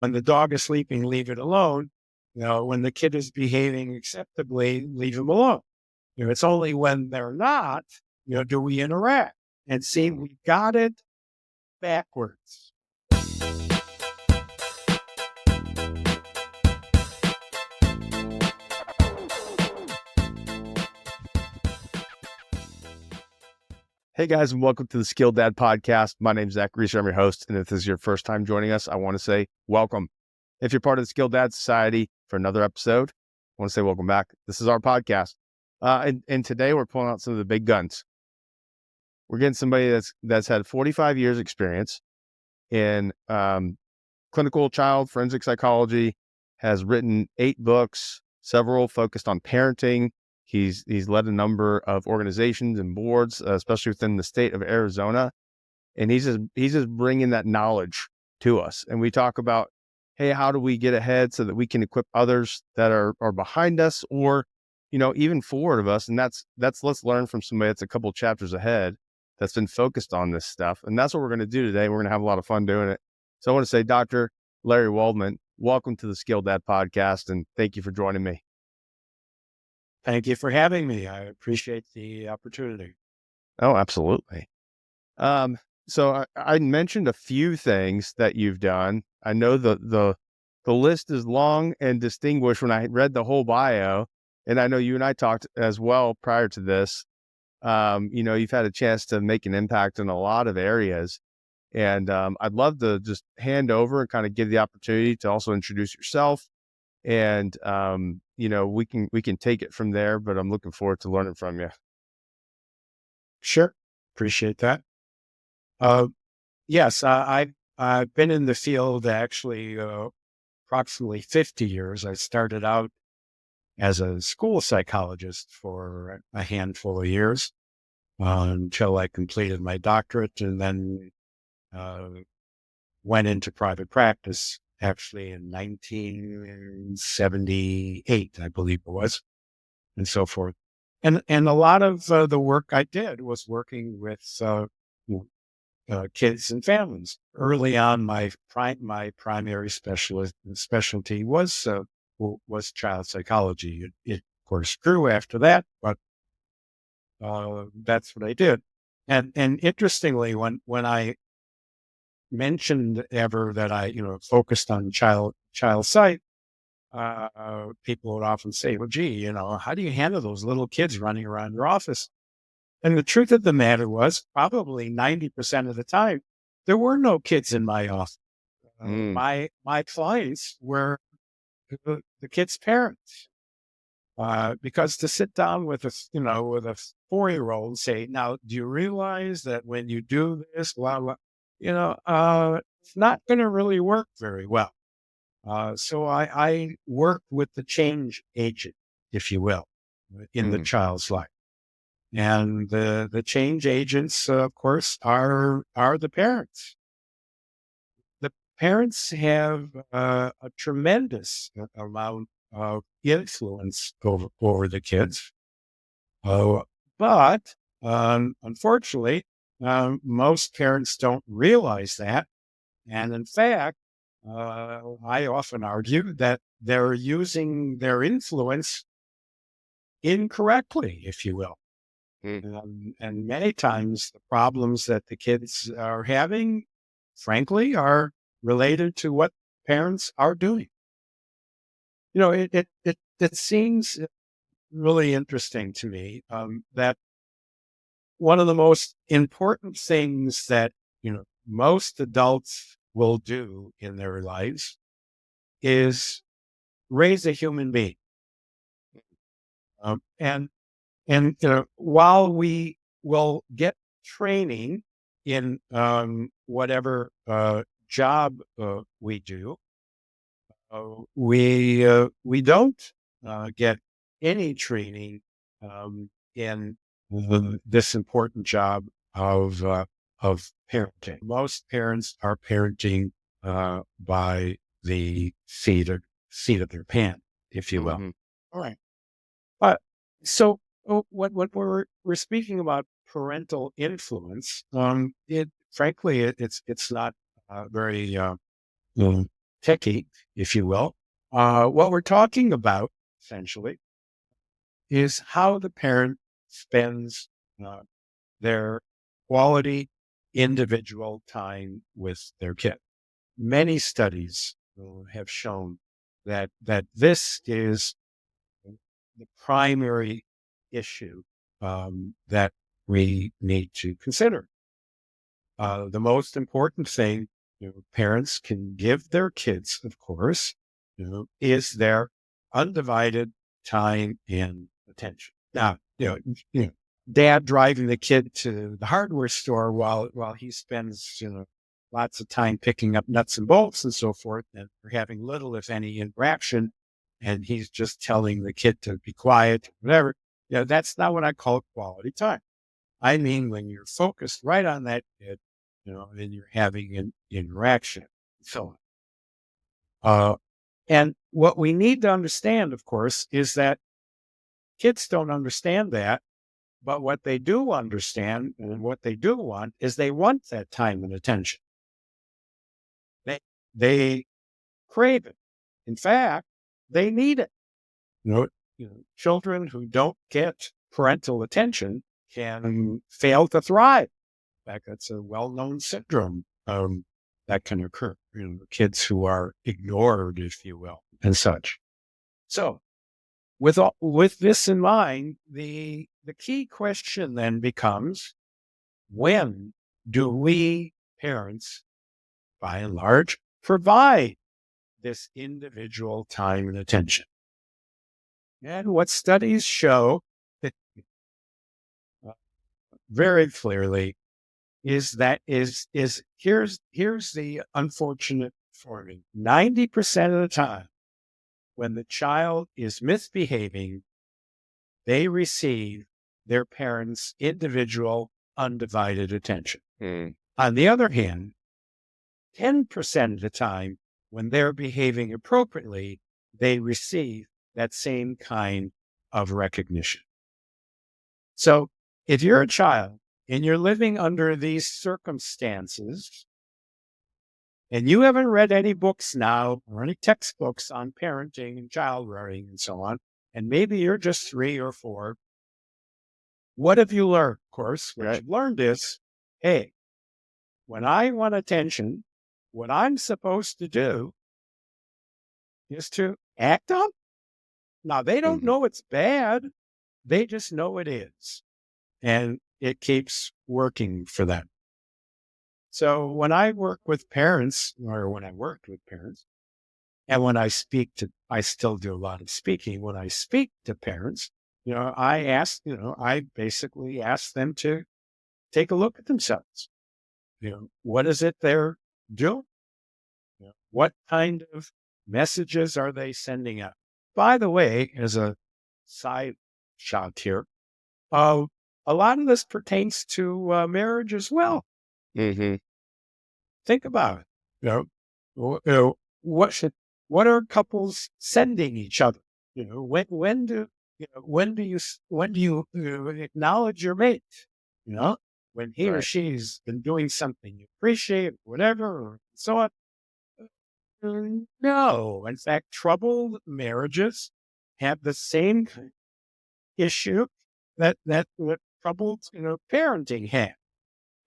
when the dog is sleeping, leave it alone. When the kid is behaving acceptably, leave them alone. It's only when they're not, do we interact. And see, we got it backwards. Hey guys, and welcome to the Skilled Dad Podcast. My name is Zach Reeeser. I'm your host. And if this is your first time joining us, I want to say welcome. If you're part of the Skilled Dad Society for another episode, I want to say welcome back. This is our podcast. And today we're pulling out some of the big guns. We're getting somebody that's had 45 years experience in clinical child forensic psychology, has written 8 books, several focused on parenting. He's led a number of organizations and boards, especially within the state of Arizona. And he's just bringing that knowledge to us. And we talk about, hey, how do we get ahead so that we can equip others that are behind us or, even forward of us. And that's let's learn from somebody that's a couple chapters ahead that's been focused on this stuff. And that's what we're going to do today. We're going to have a lot of fun doing it. So I want to say, Dr. Larry Waldman, welcome to the Skilled Dad Podcast. And thank you for joining me. Thank you for having me. I appreciate the opportunity. Oh, absolutely. So I mentioned a few things that you've done. I know the list is long and distinguished when I read the whole bio, and I know you and I talked as well prior to this. You've had a chance to make an impact in a lot of areas, and I'd love to just hand over and kind of give the opportunity to also introduce yourself. And, we can take it from there, but I'm looking forward to learning from you. Sure. Appreciate that. Yes, I've been in the field actually approximately 50 years. I started out as a school psychologist for a handful of years until I completed my doctorate, and then went into private practice actually in 1978, I believe it was, and so forth. And a lot of the work I did was working with kids and families. Early on, my primary specialty was child psychology. It of course grew after that, but that's what I did. And interestingly, when I mentioned ever that I focused on child psych, people would often say, "Well, gee, how do you handle those little kids running around your office?" And the truth of the matter was, probably 90% of the time, there were no kids in my office. My clients were the kids' parents. Because to sit down with a 4-year-old and say, "Now, do you realize that when you do this, blah blah, it's not going to really work very well." So I work with the change agent, if you will, in the child's life. And the change agents, of course, are the parents. The parents have a tremendous amount of influence over the kids. But unfortunately, most parents don't realize that. And in fact, I often argue that they're using their influence incorrectly, if you will. And many times the problems that the kids are having, frankly, are related to what parents are doing. It seems really interesting to me that one of the most important things that most adults will do in their lives is raise a human being. And while we will get training in whatever job we do, we don't get any training in this important job of parenting. Most parents are parenting by the seat of their pants, if you will. Mm-hmm. All right. So what we're speaking about parental influence, it's not very picky, if you will. What we're talking about essentially is how the parent spends uh, their quality individual time with their kid. Many studies have shown that this is the primary issue that we need to consider. The most important thing parents can give their kids, of course, is their undivided time and attention. Now, you know, dad driving the kid to the hardware store while he spends, lots of time picking up nuts and bolts and so forth, and we're having little, if any, interaction, and he's just telling the kid to be quiet, whatever. That's not what I call quality time. I mean, when you're focused right on that kid, and you're having an interaction, so on. And what we need to understand, of course, is that kids don't understand that, but what they do understand and what they do want is they want that time and attention. They they crave it. In fact, they need it. You know, children who don't get parental attention can fail to thrive. In fact, that's a well-known syndrome that can occur. Kids who are ignored, if you will, and such. So, with this in mind, the key question then becomes: when do we parents, by and large, provide this individual time and attention? And what studies show very clearly is that here's the unfortunate forming. 90% of the time, when the child is misbehaving, they receive their parents' individual, undivided attention. On the other hand, 10% of the time, when they're behaving appropriately, they receive that same kind of recognition. So if you're a child and you're living under these circumstances, and you haven't read any books now or any textbooks on parenting and child rearing and so on, and maybe you're just 3 or 4, what have you learned? Of course, what you've learned is, hey, when I want attention, what I'm supposed to do is to act up. Now, they don't know it's bad. They just know it is. And it keeps working for them. So when I work with parents, or when I worked with parents, and when I still do a lot of speaking. When I speak to parents, I basically ask them to take a look at themselves. What is it they're doing? What kind of messages are they sending out? By the way, as a side shot here, a lot of this pertains to marriage as well. Think about it. What are couples sending each other? When do you acknowledge your mate? When he or she's been doing something you appreciate, whatever, or so on. No, in fact, troubled marriages have the same issue that troubled parenting had.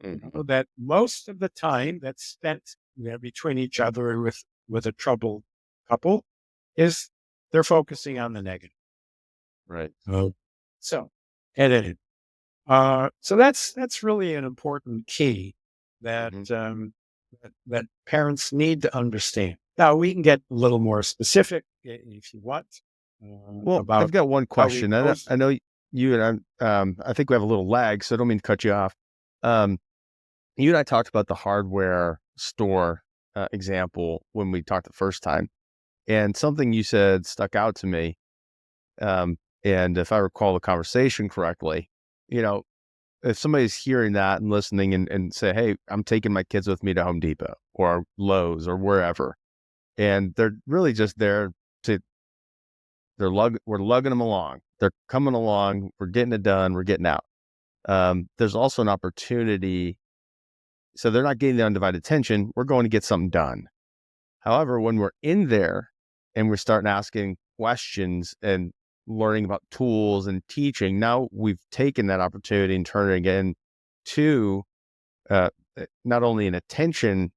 That most of the time that's spent between each other with a troubled couple is they're focusing on the negative. Right. So, and so that's really an important key that that parents need to understand. Now we can get a little more specific if you want. Well, I've got one question. I know you and I think we have a little lag, so I don't mean to cut you off. You and I talked about the hardware store example when we talked the first time, and something you said stuck out to me. And if I recall the conversation correctly, if somebody's hearing that and listening and say, hey, I'm taking my kids with me to Home Depot or Lowe's or wherever, and they're really just there to, we're lugging them along. They're coming along. We're getting it done. We're getting out. There's also an opportunity. So they're not getting the undivided attention. We're going to get something done. However, when we're in there and we're starting asking questions and learning about tools and teaching, now we've taken that opportunity and turned it again to uh, not only an attention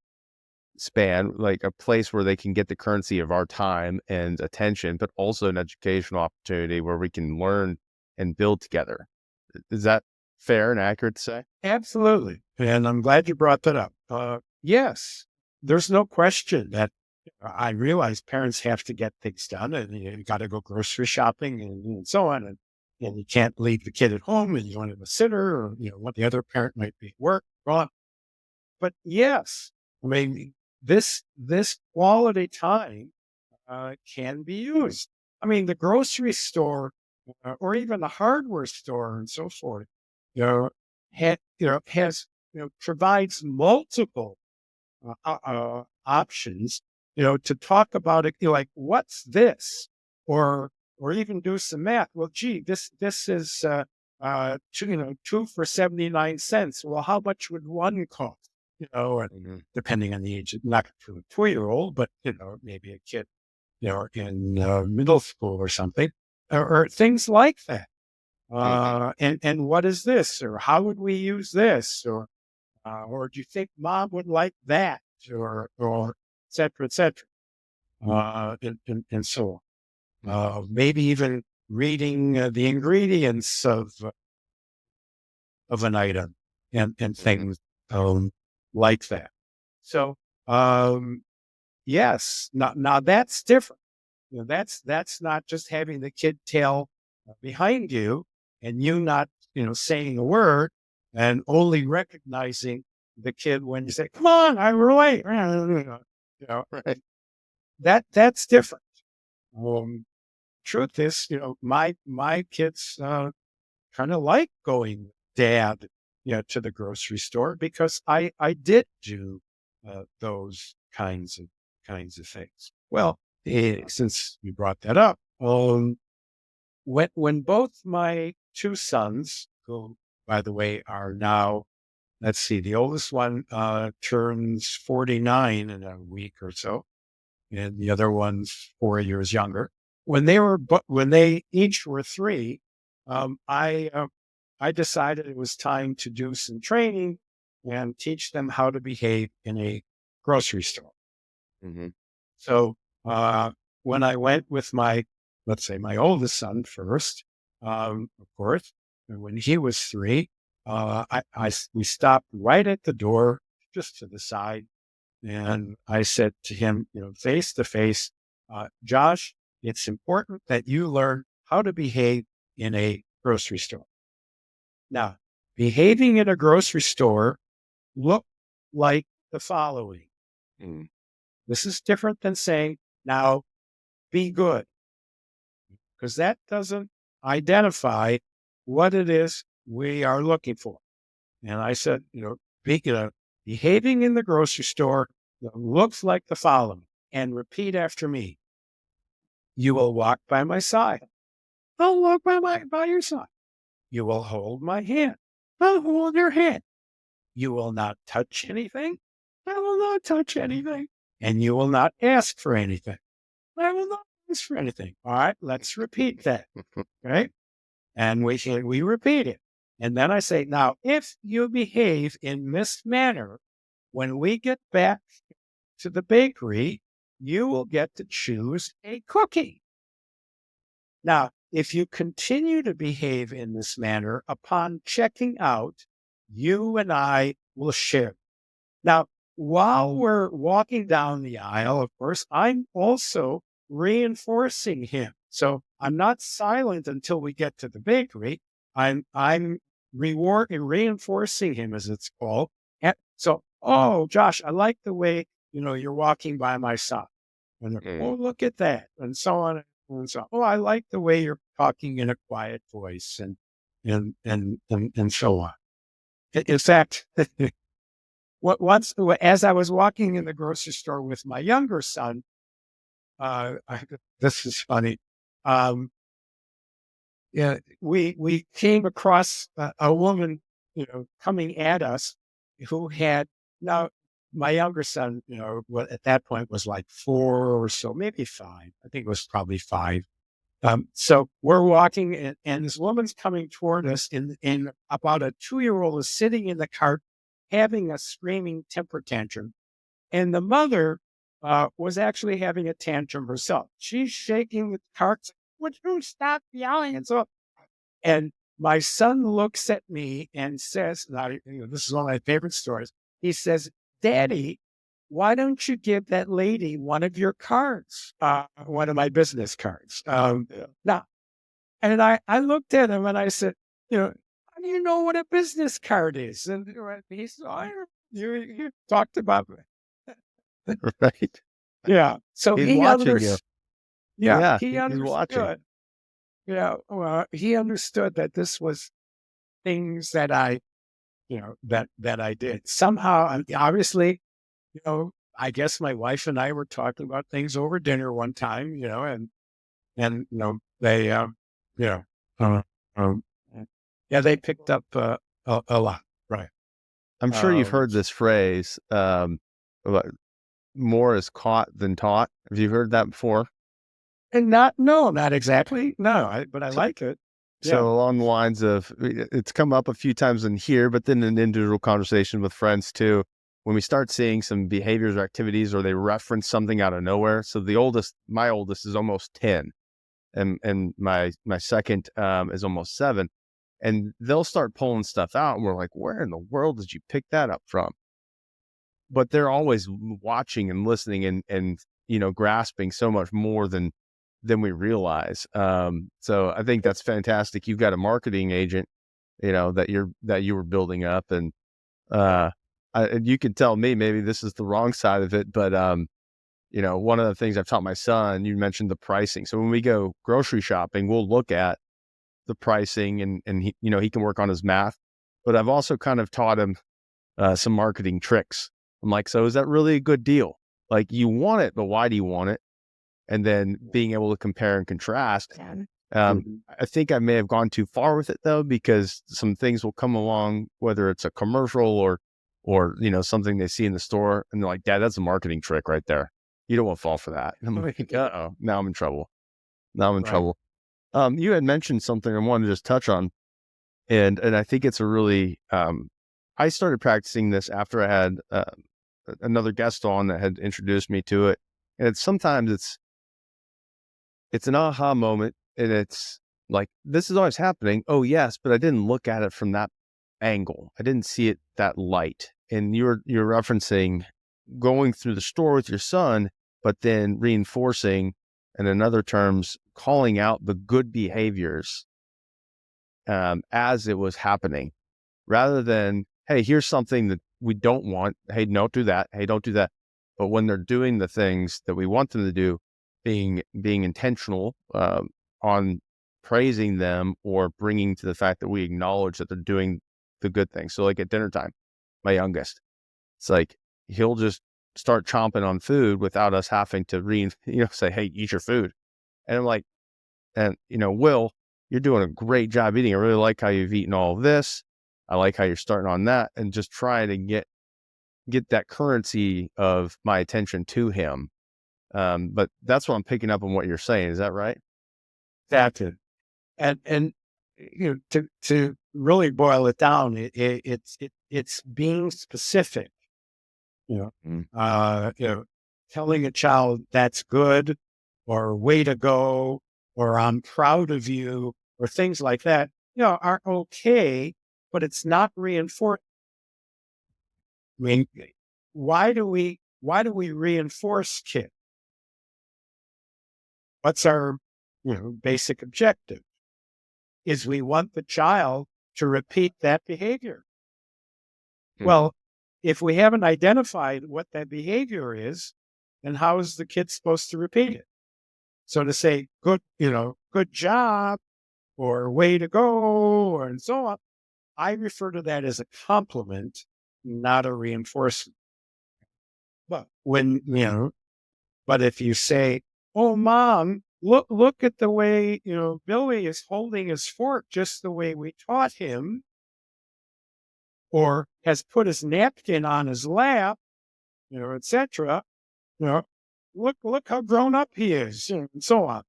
span, like a place where they can get the currency of our time and attention, but also an educational opportunity where we can learn and build together. Is that fair and accurate to say? Absolutely. And I'm glad you brought that up. Yes, there's no question that I realize parents have to get things done and you got to go grocery shopping and so on. And you can't leave the kid at home and you want to have a sitter or, what the other parent might be at work. Well, but yes, I mean, this quality time can be used. I mean, the grocery store or even the hardware store and so forth, has provides multiple options, to talk about it, like what's this, or even do some math. Well, gee, this is two for 79 cents. Well, how much would one cost? And Mhm. depending on the age, not for a 2-year-old, but maybe a kid, in middle school or something, or things like that. Mhm. And what is this, or how would we use this, or do you think mom would like that, or et cetera, et cetera, and so on. Mhm. Maybe even reading the ingredients of an item and Mhm. things like that. So yes, now that's different. That's not just having the kid tail behind you and you not, saying a word and only recognizing the kid when you say, "Come on, I'm late." You know, Right. that's different. Truth is, my kids kind of like going with dad, to the grocery store because I did do those kinds of things. Well, since you brought that up, when both my two sons, who by the way are now, let's see, the oldest one turns 49 in a week or so, and the other one's 4 years younger. When they each were three, I decided it was time to do some training and teach them how to behave in a grocery store. Mhm. So when I went with let's say my oldest son first, of course, and when he was three, we stopped right at the door, just to the side, and I said to him, face to face, Josh, it's important that you learn how to behave in a grocery store. Now, behaving in a grocery store look like the following. Mhm. This is different than saying, now be good, because that doesn't identify what it is we are looking for. And I said, behaving in the grocery store looks like the following, and repeat after me. You will walk by my side. I'll walk by your side. You will hold my hand. I'll hold your hand. You will not touch anything. I will not touch anything. And you will not ask for anything. I will not ask for anything. All right, let's repeat that. Right. And we repeat it. And then I say, now, if you behave in this manner, when we get back to the bakery, you will get to choose a cookie. Now, if you continue to behave in this manner upon checking out, you and I will share. Now, while we're walking down the aisle, of course, I'm also reinforcing him. So I'm not silent until we get to the bakery. I'm reinforcing him, as it's called. And so, oh, Josh, I like the way you're walking by my side. And oh, Mhm. look at that, and so on and so on. Oh, I like the way you're talking in a quiet voice, and so on. In fact, as I was walking in the grocery store with my younger son, this is funny. Um, yeah, we came across a woman, coming at us who had now my younger son, at that point was like 4 or so, maybe 5. I think it was probably 5. So we're walking and this woman's coming toward us and about a 2-year-old is sitting in the cart having a screaming temper tantrum. And the mother was actually having a tantrum herself. She's shaking the cart. Would you stop yelling? And my son looks at me and says, now, this is one of my favorite stories. He says, Daddy, why don't you give that lady one of your cards, one of my business cards? Now, and I looked at him and I said, how do you know what a business card is? And he said, you talked about it. Right. Yeah. So He's watching you. Yeah, he he's watching. understood. Yeah. Well, he understood that this was things that that I did somehow. Obviously, I guess my wife and I were talking about things over dinner one time, and they, you know, uh, um, yeah, they picked up a lot, right? I'm sure you've heard this phrase, about more is caught than taught. Have you heard that before? And not exactly, no, but I So, like it. Yeah, so along the lines of, it's come up a few times in here, but then in individual conversation with friends too, when we start seeing some behaviors or activities, or they reference something out of nowhere. So my oldest is almost 10, and my second is almost 7, and they'll start pulling stuff out, and we're like, where in the world did you pick that up from? But they're always watching and listening and grasping so much more than we realize. So I think that's fantastic. You've got a marketing agent, that you were building up, and uh, and you can tell me maybe this is the wrong side of it, but one of the things I've taught my son, you mentioned the pricing. So when we go grocery shopping, we'll look at the pricing, and he can work on his math. But I've also kind of taught him some marketing tricks. I'm like, so is that really a good deal? Like, you want it, but why do you want it? And then being able to compare and contrast. Mhm. I think I may have gone too far with it though, because some things will come along, whether it's a commercial or something they see in the store, and they're like, Dad, that's a marketing trick right there. You don't want to fall for that. And I'm like, uh-oh, now I'm in trouble. Now I'm in Right. trouble. You had mentioned something I wanted to just touch on, and I think it's a really, I started practicing this after I had another guest on that had introduced me to it. And sometimes it's an aha moment, and it's like, this is always happening. Oh yes, but I didn't look at it from that angle. I didn't see it that light. And you're referencing going through the store with your son, but then reinforcing, and in other terms, calling out the good behaviors as it was happening, rather than, hey, here's something that we don't want. Hey, don't do that. Hey, don't do that. But when they're doing the things that we want them to do, being intentional on praising them, or bringing to the fact that we acknowledge that they're doing the good things. So like at dinner time, my youngest, it's like he'll just start chomping on food without us having to say, hey, eat your food. And I'm like, and Will, you're doing a great job eating. I really like how you've eaten all of this. I like how you're starting on that, and just trying to get that currency of my attention to him. But that's what I'm picking up on what you're saying. Is that right? That's it. And to really boil it down, it's being specific. You know, Mm. telling a child that's good, or way to go, or I'm proud of you, or things like that, are okay, but it's not reinforced. I mean, why do we reinforce kids? What's our basic objective? Is we want the child to repeat that behavior. Mm. Well, if we haven't identified what that behavior is, then how is the kid supposed to repeat it? So to say good job, or way to go, or and so on, I refer to that as a compliment, not a reinforcement. But but if you say, "Oh, mom, look at the way Billy is holding his fork, just the way we taught him," or has put his napkin on his lap, etc. You know, look how grown up he is, and so on.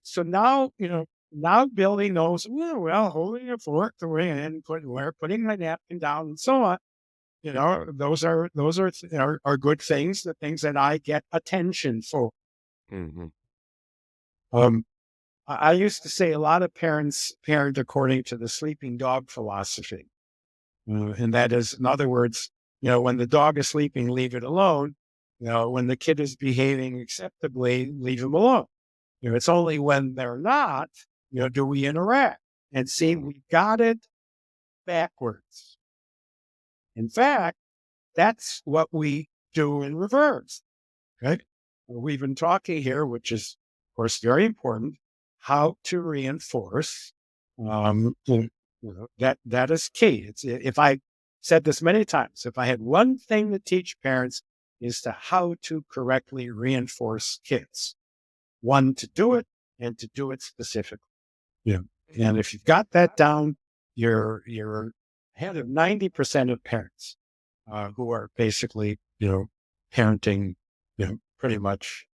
So now, now Billy knows, well, holding a fork the way and putting my napkin down and so on. Those are good things, the things that I get attention for. Mhm. Um, I used to say a lot of parents parent according to the sleeping dog philosophy. And that is, in other words, when the dog is sleeping, leave it alone. When the kid is behaving acceptably, leave him alone. It's only when they're not, do we interact. And see, we got it backwards. In fact, that's what we do in reverse. Okay. We've been talking here, which is, of course, very important, how to reinforce. That is key. If I said this many times, if I had one thing to teach parents is to how to correctly reinforce kids. One, to do it, and to do it specifically. Yeah. And if you've got that down, you're ahead of 90% of parents who are basically, parenting, pretty much,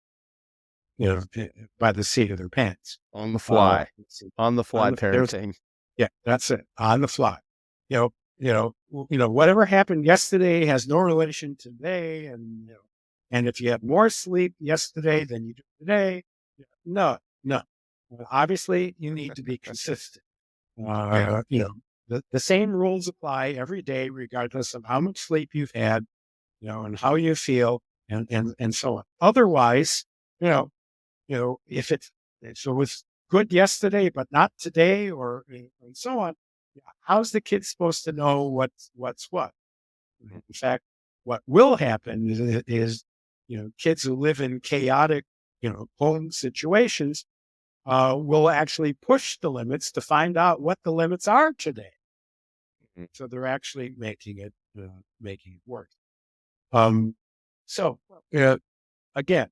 by the seat of their pants. On the fly. On the fly there's parenting. Yeah, that's it. On the fly. Whatever happened yesterday has no relation to today. And if you have more sleep yesterday than you do today, no, no. Obviously, you need to be consistent. The same rules apply every day, regardless of how much sleep you've had, and how you feel, and so on. Otherwise, if it was good yesterday, but not today, and so on, how's the kid supposed to know what's what? In fact, what will happen is kids who live in chaotic, home situations will actually push the limits to find out what the limits are today. So they're actually making it work. So again,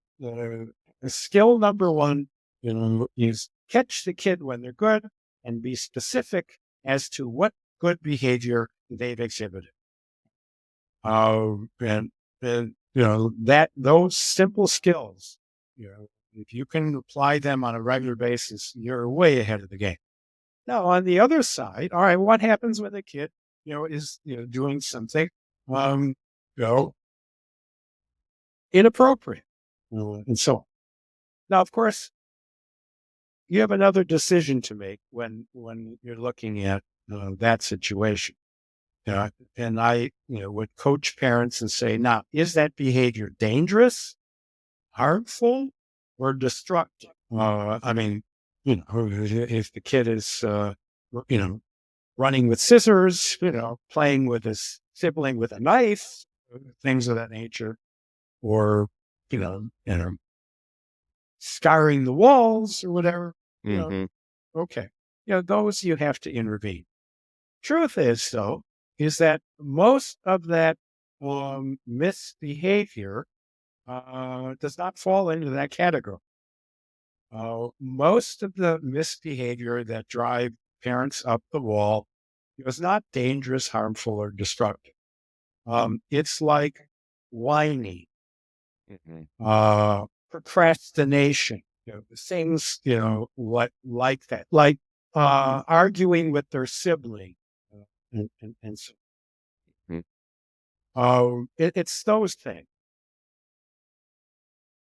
skill number one, is catch the kid when they're good and be specific as to what good behavior they've exhibited. And that those simple skills, if you can apply them on a regular basis, you're way ahead of the game. Now, on the other side, all right, what happens when the kid, is doing something, um, you know, inappropriate, and so on. Now, of course, you have another decision to make when you're looking at that situation. And I, would coach parents and say, now, is that behavior dangerous, harmful, or destructive? I mean, if the kid is, you know, running with scissors, playing with his sibling with a knife, things of that nature, or, scarring the walls or whatever, Mm-hmm. okay. Those you have to intervene. Truth is, though, is that most of that misbehavior does not fall into that category. Most of the misbehavior that drive parents up the wall is not dangerous, harmful, or destructive. It's like whining, Mm-hmm. procrastination, things, what like that, like arguing with their sibling, and so Mm-hmm. it's those things.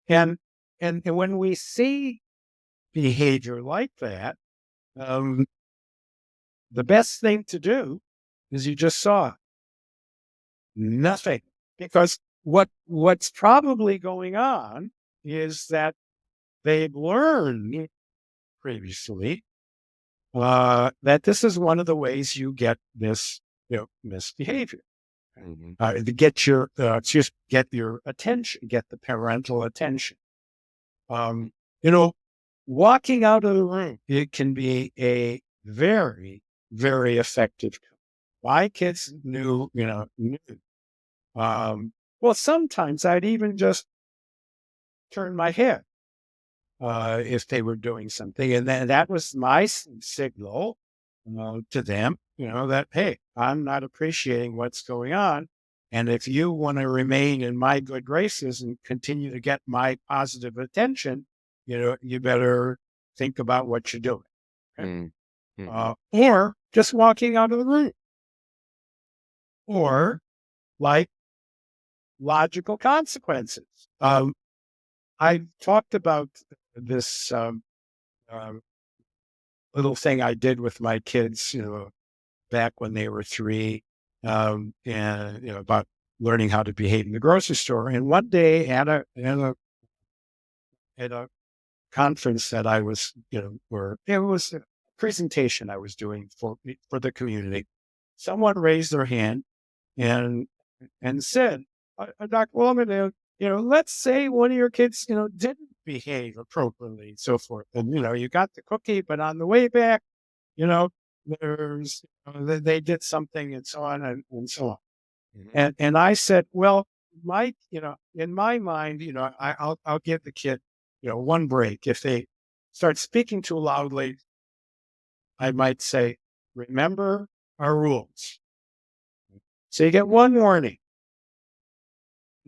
And when we see behavior like that, um, the best thing to do is you just saw it. Nothing, because what's probably going on is that they've learned previously that this is one of the ways you get this misbehavior. Mm-hmm. To get your attention, get the parental attention. Um, you know, Walking out of the room, it can be a very, very effective tool. My kids knew. Well, sometimes I'd even just turn my head if they were doing something. And then that was my signal to them, that, hey, I'm not appreciating what's going on. And if you want to remain in my good graces and continue to get my positive attention, you better think about what you're doing. Okay? Or just walking out of the room, or like logical consequences. I talked about this um, little thing I did with my kids, back when they were 3, and about learning how to behave in the grocery store. And one day at a conference that I was, where it was a presentation I was doing for the community, someone raised their hand and said, Dr. Waldman, let's say one of your kids, didn't behave appropriately and so forth. And, you got the cookie, but on the way back, you know, there's, they did something and so on and so on. And I said, well, Mike, in my mind, I'll give the kid, one break. If they start speaking too loudly, I might say, remember our rules. So you get one warning.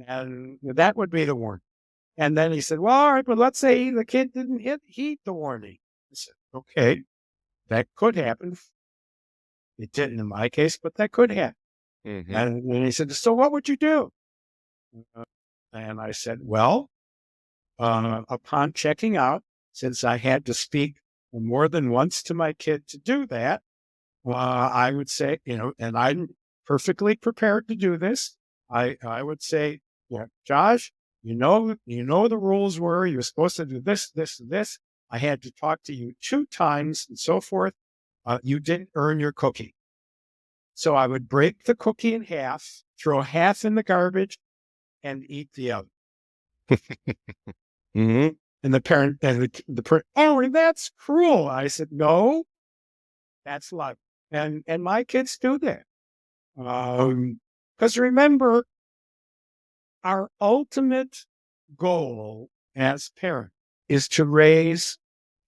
And that would be the warning. And then he said, well, all right, but let's say the kid didn't heed the warning. I said, okay, that could happen. It didn't in my case, but that could happen. And he said, so what would you do? And I said, well, upon checking out, since I had to speak more than once to my kid to do that, I would say, and I'm perfectly prepared to do this. I would say, yeah, Josh, you know the rules were you're supposed to do this, this, and this. I had to talk to you 2 times and so forth. You didn't earn your cookie. So I would break the cookie in half, throw half in the garbage, and eat the other. And the parent and the parent, oh, that's cruel. I said, no, that's love. And my kids do that. Because remember, our ultimate goal as parents is to raise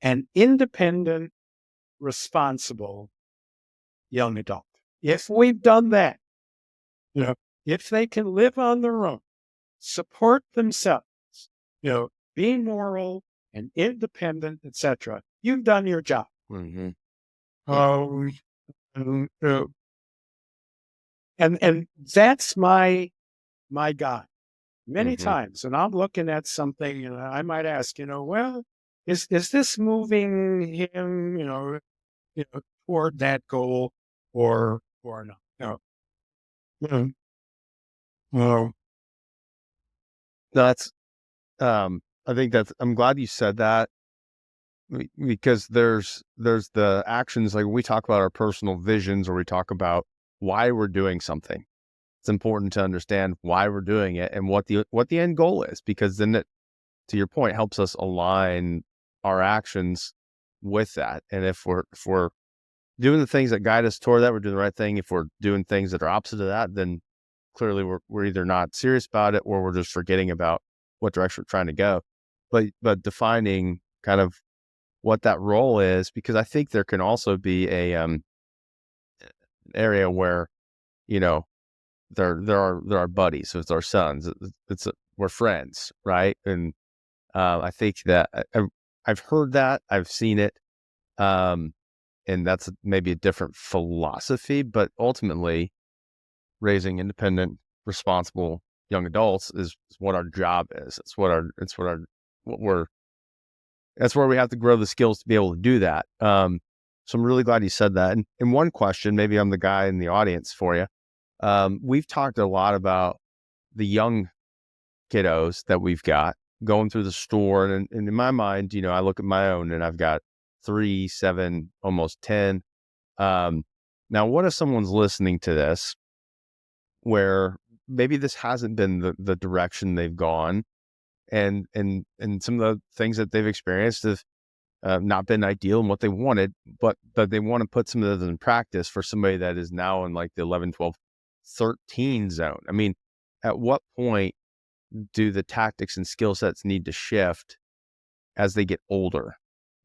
an independent, responsible young adult. If we've done that, if they can live on their own, support themselves, be moral and independent, etc., you've done your job. And that's my God. Many times, and I'm looking at something, I might ask, well, is this moving him, toward that goal or not? Well, That's, I think I'm glad you said that because there's the actions, like when we talk about our personal visions or we talk about why we're doing something. It's important to understand why we're doing it and what the end goal is, because then it, to your point, helps us align our actions with that. And if we're doing the things that guide us toward that, we're doing the right thing. If we're doing things that are opposite of that, then clearly we're either not serious about it or we're just forgetting about what direction we're trying to go. But defining kind of what that role is, because I think there can also be an area where, there are buddies. So it's our sons. We're friends, right? And I think that I've heard that, I've seen it, and that's maybe a different philosophy. But ultimately, raising independent, responsible young adults is what our job is. That's where we have to grow the skills to be able to do that. So I'm really glad you said that. And one question, maybe I'm the guy in the audience for you. We've talked a lot about the young kiddos that we've got going through the store. And in my mind, I look at my own and I've got 3, 7, almost 10. Now, what if someone's listening to this where maybe this hasn't been the direction they've gone and some of the things that they've experienced have not been ideal and what they wanted, but they want to put some of those in practice for somebody that is now in like the 11, 12, 13 zone. I mean, at what point do the tactics and skill sets need to shift as they get older?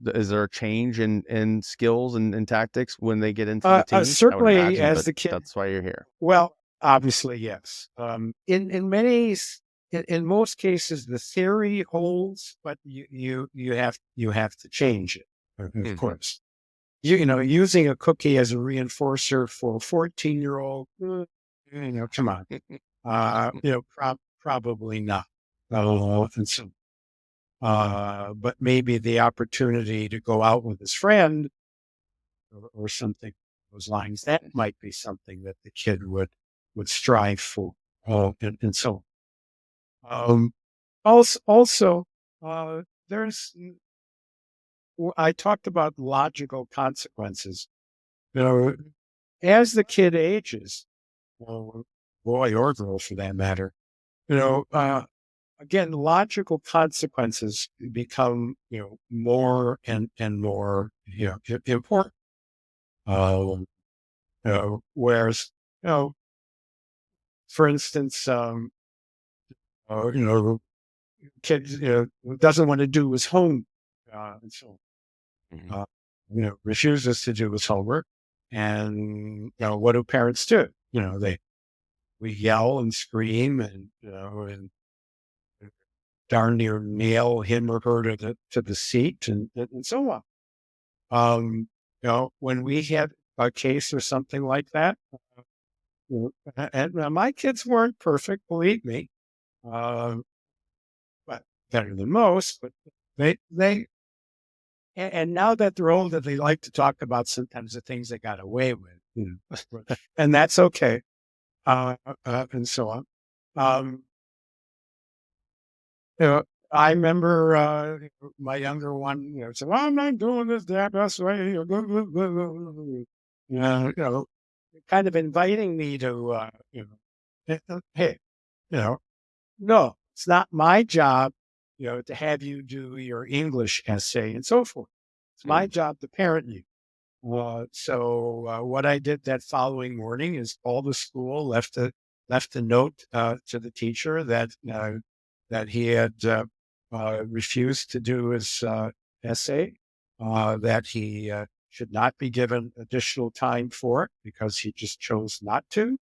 Is there a change in skills and tactics when they get into the teens? Certainly, I would imagine, as but the kid, that's why you're here. well, Obviously, yes. In most cases, the theory holds, but you have to change it, of Hmm. course. Using a cookie as a reinforcer for a 14-year-old, come on. Probably not. And so, but maybe the opportunity to go out with his friend or something along those lines, that might be something that the kid would strive for. And so, um, also, there's, I talked about logical consequences. You know, as the kid ages, or boy or girl for that matter, again, logical consequences become, more and more, important. Um, whereas, you know, for instance, kid, doesn't want to do his home, and so, Hmm. uh, refuses to do his homework. And, what do parents do? We yell and scream and darn near nail him or her to the seat and so on. When we had a case or something like that, and my kids weren't perfect, believe me, uh, but better than most. But they and now that they're older, they like to talk about sometimes the things they got away with, and that's okay, and so on. Um, you know, I remember my younger one, said, "Well, I'm not doing this that's way." Kind of inviting me to, hey, you know, no, it's not my job, to have you do your English essay and so forth. It's my job to parent you. So what I did that following morning is call the school, left a note to the teacher that he had refused to do his essay, that he should not be given additional time for it because he just chose not to,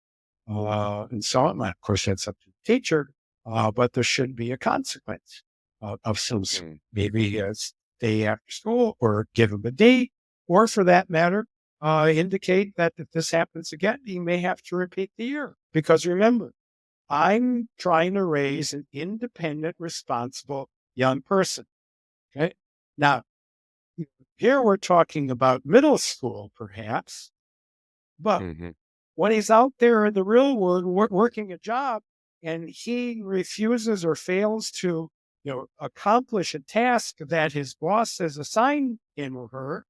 and so on. Of course, that's up to the teacher, but there should be a consequence of some sort. Mm. Maybe stay after school or give him a D, or for that matter, indicate that if this happens again, he may have to repeat the year. Because remember, I'm trying to raise an independent, responsible young person. Okay. Now, here we're talking about middle school, perhaps, but Hmm. when he's out there in the real world working a job and he refuses or fails to, accomplish a task that his boss has assigned him or her,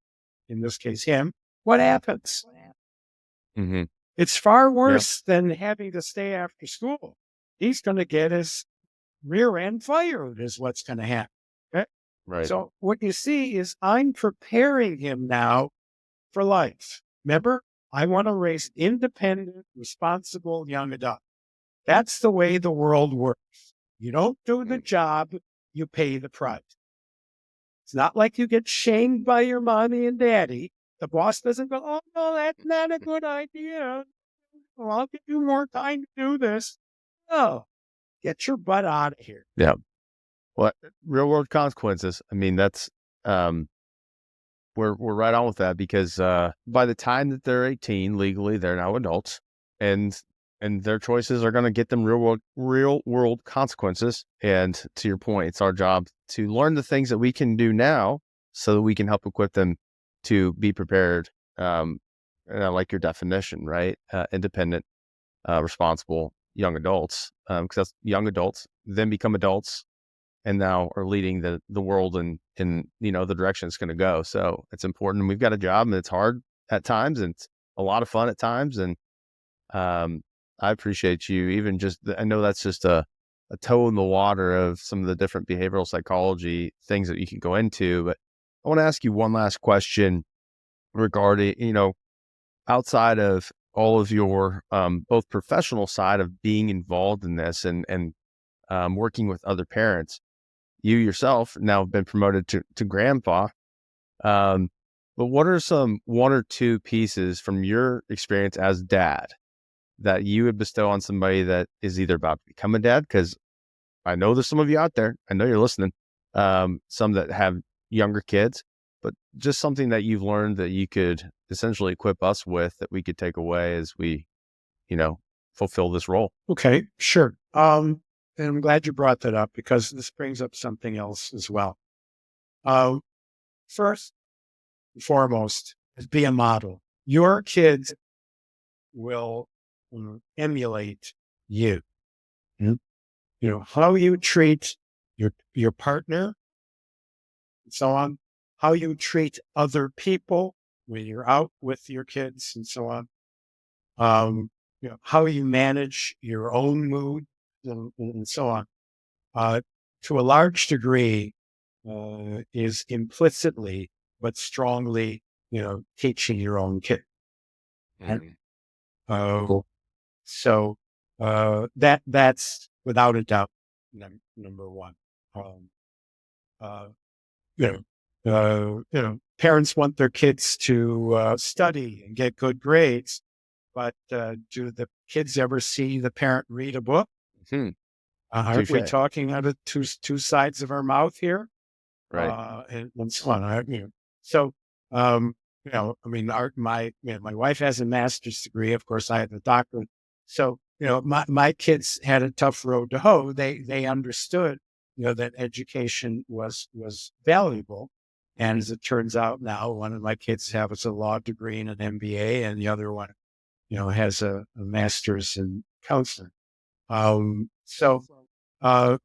in this case him, what happens? Hmm. It's far Yeah. worse than having to stay after school. He's going to get his rear end fired is what's going to happen. Okay? Right. So what you see is I'm preparing him now for life. Remember, I want to raise independent, responsible young adult. That's the way the world works. You don't do the Mm. job, you pay the price. It's not like you get shamed by your mommy and daddy. The boss doesn't go, "Oh, no, that's not a good idea. Well, I'll give you more time to do this." No, get your butt out of here. Yeah. Well, real world consequences. I mean, that's um, we're right on with that because by the time that they're 18 legally, they're now adults, and their choices are going to get them real world consequences. And to your point, it's our job to learn the things that we can do now so that we can help equip them to be prepared. And I like your definition, right? Independent, responsible young adults, because that's young adults then become adults and now are leading the world in the direction it's going to go. So it's important. We've got a job and it's hard at times and it's a lot of fun at times. And um, I appreciate you even just I know that's just a toe in the water of some of the different behavioral psychology things that you can go into. But I want to ask you one last question regarding, outside of all of your both professional side of being involved in this and working with other parents, you yourself now have been promoted to grandpa. Um, but what are some one or two pieces from your experience as dad that you would bestow on somebody that is either about to become a dad? Because I know there's some of you out there. I know you're listening. Some that have younger kids, but just something that you've learned that you could essentially equip us with that we could take away as we, fulfill this role. Okay, sure. And I'm glad you brought that up because this brings up something else as well. Uh, First and foremost is be a model. Your kids will emulate you. Mm. How you treat your partner, and so on, how you treat other people when you're out with your kids, and so on. How you manage your own mood, and so on. Uh, to a large degree, is implicitly but strongly, teaching your own kid. And, Mm. uh, so that's without a doubt number one. Um, uh, Parents want their kids to study and get good grades, but do the kids ever see the parent read a book? Hmm. Aren't we Touche. talking out of two sides of our mouth here? Right. And so on. So, I mean, my wife has a master's degree. Of course, I have a doctorate. So, my kids had a tough road to hoe. They understood, that education was valuable. And as it turns out now, one of my kids has a law degree and an MBA, and the other one, has a master's in counseling. Um, so, uh,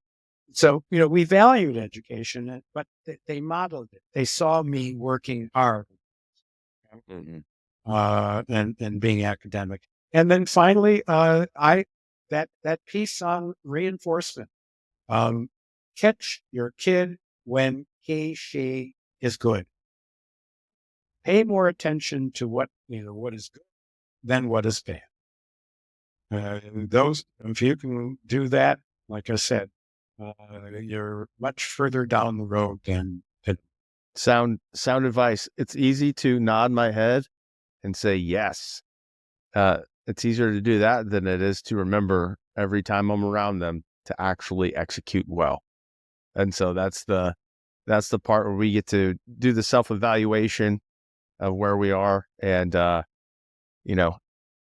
we valued education, but they modeled it. They saw me working hard, Mhm. and being academic. And then finally, that piece on reinforcement. Um, Catch your kid when she is good. Pay more attention to what is good than what is bad. If you can do that, like I said, you're much further down the road than Sound advice. It's easy to nod my head and say yes. It's easier to do that than it is to remember every time I'm around them to actually execute well. And so that's the part where we get to do the self-evaluation of where we are. And you know,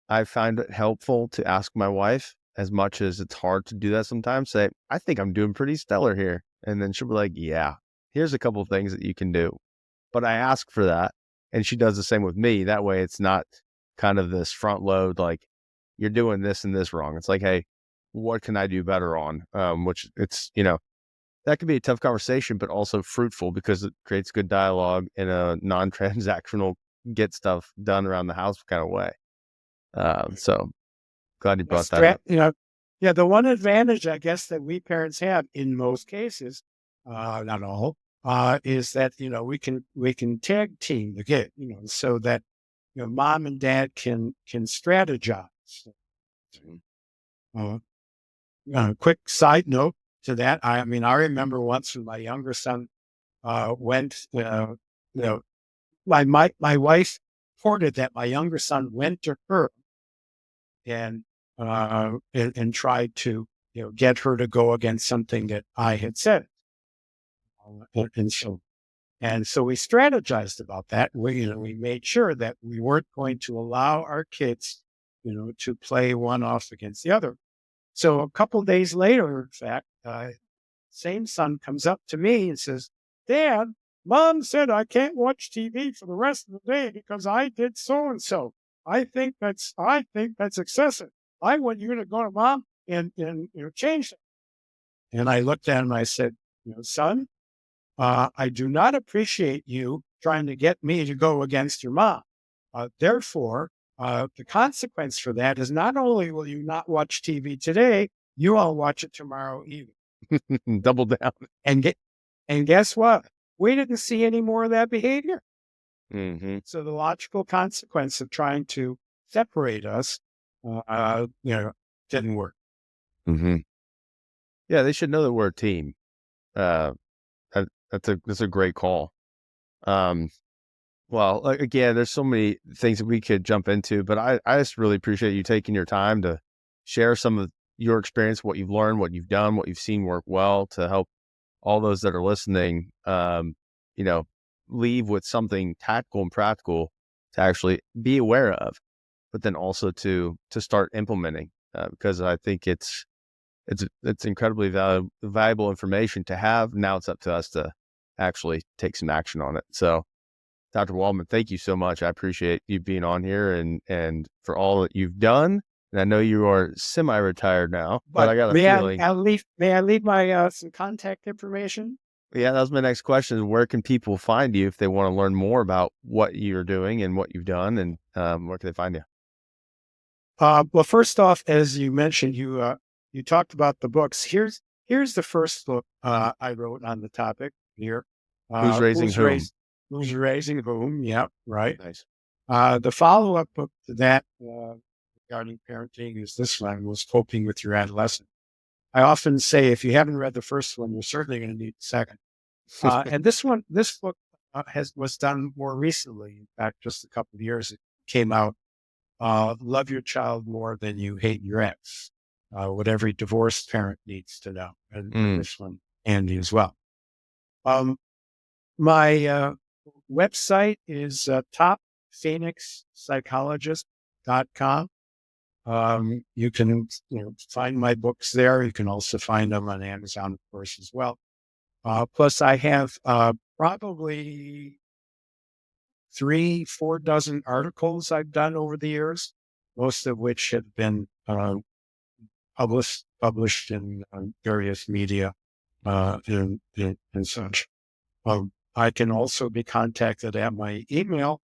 I find it helpful to ask my wife, as much as it's hard to do that sometimes, say, I think I'm doing pretty stellar here. And then she'll be like, yeah, here's a couple of things that you can do. But I ask for that. And she does the same with me. That way it's not kind of this front load, like you're doing this and this wrong. It's like, hey, what can I do better on? Which that can be a tough conversation, but also fruitful because it creates good dialogue in a non-transactional, get stuff done around the house kind of way. So glad you brought that up. yeah, the one advantage I guess that we parents have in most cases, not all, is that we can tag team the kid, so that mom and dad can strategize. Mhm. Uh, Quick side note to that, I mean, I remember once when my younger son went, my wife reported that my younger son went to her and and tried to get her to go against something that I had said. And so we strategized about that. We made sure that we weren't going to allow our kids, to play one off against the other. So a couple days later, in fact, same son comes up to me and says, "Dad, Mom said I can't watch TV for the rest of the day because I did so and so. I think that's excessive. I want you to go to Mom and change that." And I looked at him. I said, "Son, I do not appreciate you trying to get me to go against your mom. Therefore, the consequence for that is not only will you not watch TV today, you won't watch it tomorrow either." Double down. And get and guess what? We didn't see any more of that behavior. Hmm. So the logical consequence of trying to separate us, didn't work. Hmm. Yeah, they should know that we're a team. Uh, that's a great call. Um, Well, again, there's so many things that we could jump into, but I just really appreciate you taking your time to share some of your experience, what you've learned, what you've done, what you've seen work well to help all those that are listening, you know, leave with something tactical and practical to actually be aware of, but then also to start implementing, because I think it's incredibly valuable information to have. Now it's up to us to actually take some action on it. So, Dr. Waldman, thank you so much. I appreciate you being on here and for all that you've done. And I know you are semi-retired now, but But I got a may I, feeling. may I leave my some contact information? Yeah, that was my next question. Where can people find you if they want to learn more about what you're doing and what you've done, and where can they find you? Well, first off, as you mentioned, you talked about the books. Here's the first book I wrote on the topic here. Who's raising Who's whom? raised Who's raising whom? Yep, right. Nice. The follow-up book to that regarding parenting is this one, was Coping with Your Adolescent. I often say if you haven't read the first one, you're certainly going to need the second. And this book was done more recently. In fact, just a couple of years it came out. Love your child more than you hate your ex. What every divorced parent needs to know, and Mm, this one handy as well. Um, my website is topphoenixpsychologist.com. You can find my books there. You can also find them on Amazon, of course, as well. Plus, I have probably 4 dozen articles I've done over the years, most of which have been published in various media and such. I can also be contacted at my email,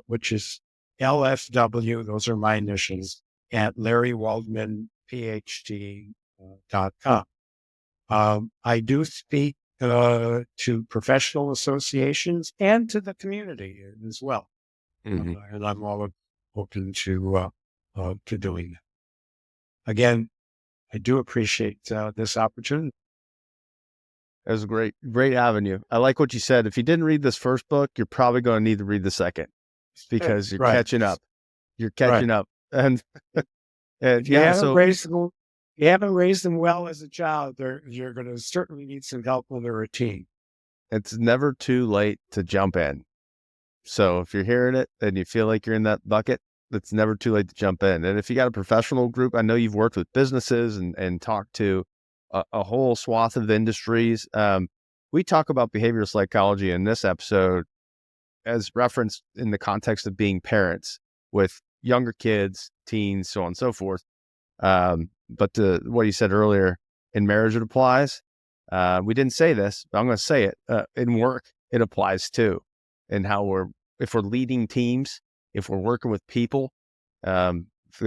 which is LFW. Those are my initials at LarryWaldmanPhD.com. I do speak to professional associations and to the community as well, mhm. and I'm all open to doing that. Again, I do appreciate this opportunity. It was a great avenue. I like what you said. If you didn't read this first book, you're probably going to need to read the second because you're Right, catching up. You're right. catching up, and and If you yeah. haven't So raised them, you haven't raised them well as a child, you're going to certainly need some help with a routine. it's never too late to jump in. So if you're hearing it and you feel like you're in that bucket, it's never too late to jump in. And if you got a professional group, I know you've worked with businesses and talked to a whole swath of industries. We talk about behavioral psychology in this episode as referenced in the context of being parents with younger kids, teens, so on and so forth. But to what you said earlier, in marriage, it applies. We didn't say this, but I'm going to say it. In work, it applies too. And if we're leading teams, if we're working with people, the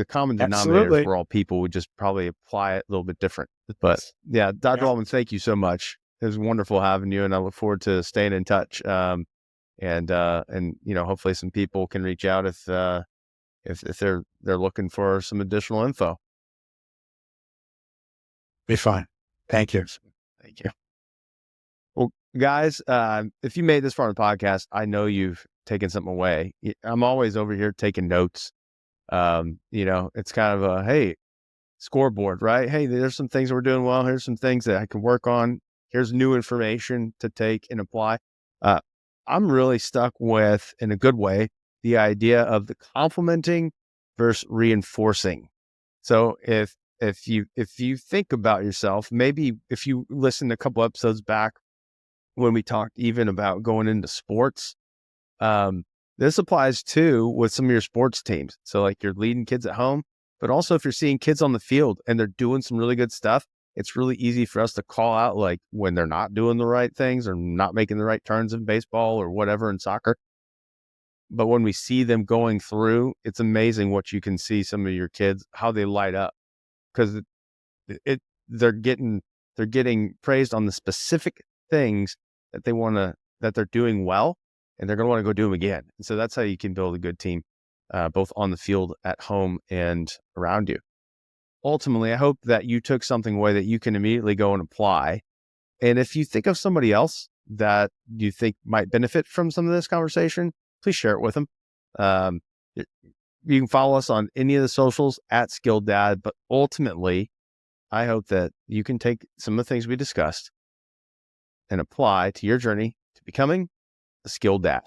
common denominator is Absolutely. we're all people. We just probably apply it a little bit different. But yeah, Dr. Yeah, Altman, thank you so much. It was wonderful having you, and I look forward to staying in touch. And hopefully some people can reach out if they're looking for some additional info. be fine. Thank you. Thank you. Well, guys, if you made this far in the podcast, I know you've taken something away. I'm always over here taking notes. It's kind of a, hey, scoreboard, right? Hey, there's some things that we're doing well. Here's some things that I can work on. Here's new information to take and apply. Uh, I'm really stuck with, in a good way, the idea of the complimenting versus reinforcing. So if you think about yourself, maybe if you listen a couple episodes back when we talked even about going into sports, um, this applies too with some of your sports teams. So like you're leading kids at home, but also if you're seeing kids on the field and they're doing some really good stuff, it's really easy for us to call out like when they're not doing the right things or not making the right turns in baseball or whatever in soccer. But when we see them going through, it's amazing what you can see some of your kids, how they light up because it they're getting praised on the specific things that that they're doing well, and they're going to want to go do them again. And so that's how you can build a good team, both on the field, at home, and around you. Ultimately, I hope that you took something away that you can immediately go and apply. And if you think of somebody else that you think might benefit from some of this conversation, please share it with them. You can follow us on any of the socials at Skilled Dad, but ultimately, I hope that you can take some of the things we discussed and apply to your journey to becoming a skilled dad.